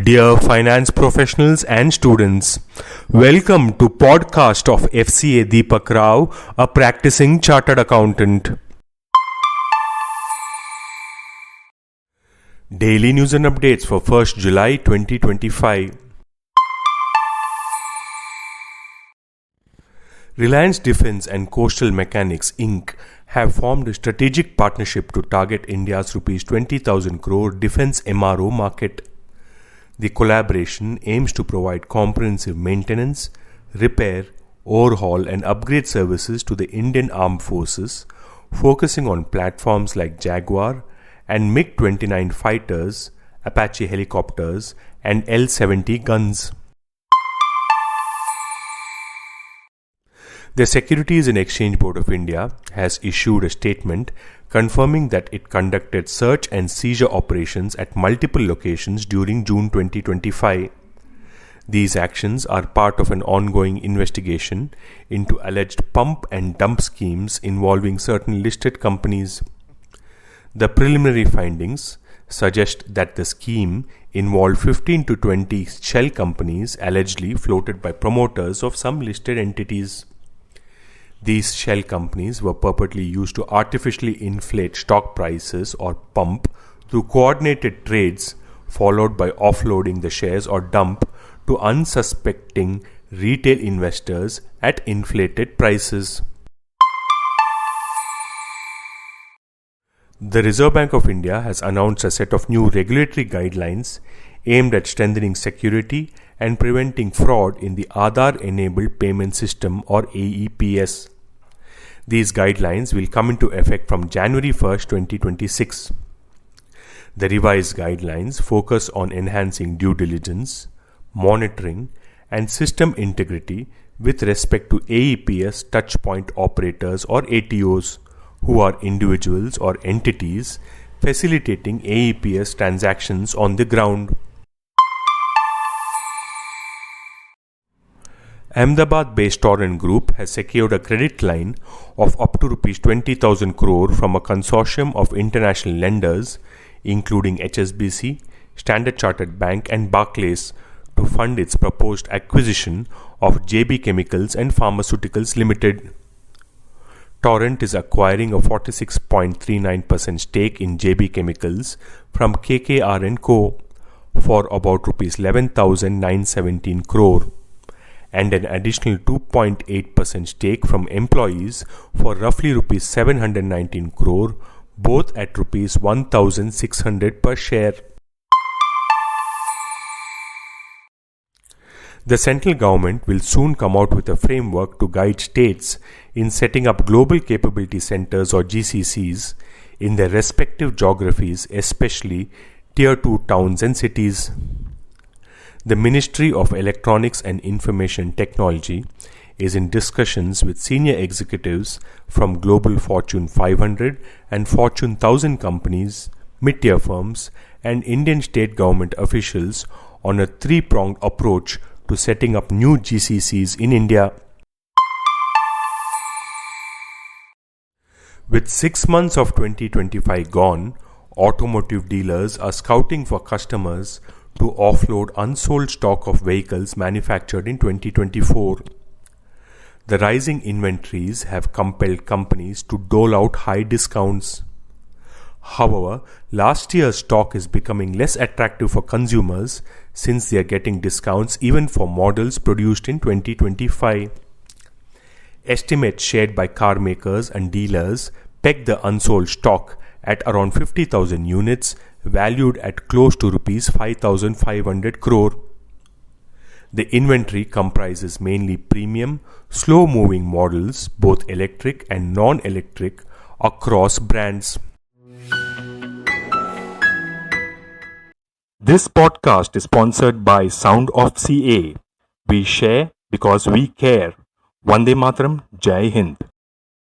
Dear finance professionals and students, welcome to podcast of Fca Deepak Rao, a practicing chartered accountant. Daily news and updates for 1st July 2025. Reliance Defence and Coastal Mechanics Inc. have formed a strategic partnership to target India's Rs 20,000 crore defence MRO market. The collaboration aims to provide comprehensive maintenance, repair, overhaul and upgrade services to the Indian Armed Forces, focusing on platforms like Jaguar and MiG-29 fighters, Apache helicopters and L-70 guns. The Securities and Exchange Board of India has issued a statement confirming that it conducted search and seizure operations at multiple locations during June 2025. These actions are part of an ongoing investigation into alleged pump and dump schemes involving certain listed companies. The preliminary findings suggest that the scheme involved 15 to 20 shell companies allegedly floated by promoters of some listed entities. These shell companies were purportedly used to artificially inflate stock prices or pump through coordinated trades, followed by offloading the shares or dump to unsuspecting retail investors at inflated prices. The Reserve Bank of India has announced a set of new regulatory guidelines aimed at strengthening security and preventing fraud in the Aadhaar-enabled payment system or AEPS. These guidelines will come into effect from January 1, 2026. The revised guidelines focus on enhancing due diligence, monitoring, and system integrity with respect to AEPS touchpoint operators or ATOs, who are individuals or entities facilitating AEPS transactions on the ground. Ahmedabad-based Torrent Group has secured a credit line of up to Rs 20,000 crore from a consortium of international lenders, including HSBC, Standard Chartered Bank and Barclays, to fund its proposed acquisition of JB Chemicals and Pharmaceuticals Limited. Torrent is acquiring a 46.39% stake in JB Chemicals from KKR & Co. for about Rs 11,917 crore. And an additional 2.8% stake from employees for roughly Rs 719 crore, both at Rs 1,600 per share. The central government will soon come out with a framework to guide states in setting up global capability centers or GCCs in their respective geographies, especially Tier 2 towns and cities. The Ministry of Electronics and Information Technology is in discussions with senior executives from global Fortune 500 and Fortune 1000 companies, mid-tier firms, and Indian state government officials on a three-pronged approach to setting up new GCCs in India. With 6 months of 2025 gone, automotive dealers are scouting for customers to offload unsold stock of vehicles manufactured in 2024. The rising inventories have compelled companies to dole out high discounts. However, last year's stock is becoming less attractive for consumers since they are getting discounts even for models produced in 2025. Estimates shared by car makers and dealers peg the unsold stock at around 50,000 units, valued at close to Rs 5,500 crore. The inventory comprises mainly premium, slow-moving models, both electric and non-electric, across brands. This podcast is sponsored by Sound of CA. We share because we care. Vande Mataram, Jai Hind.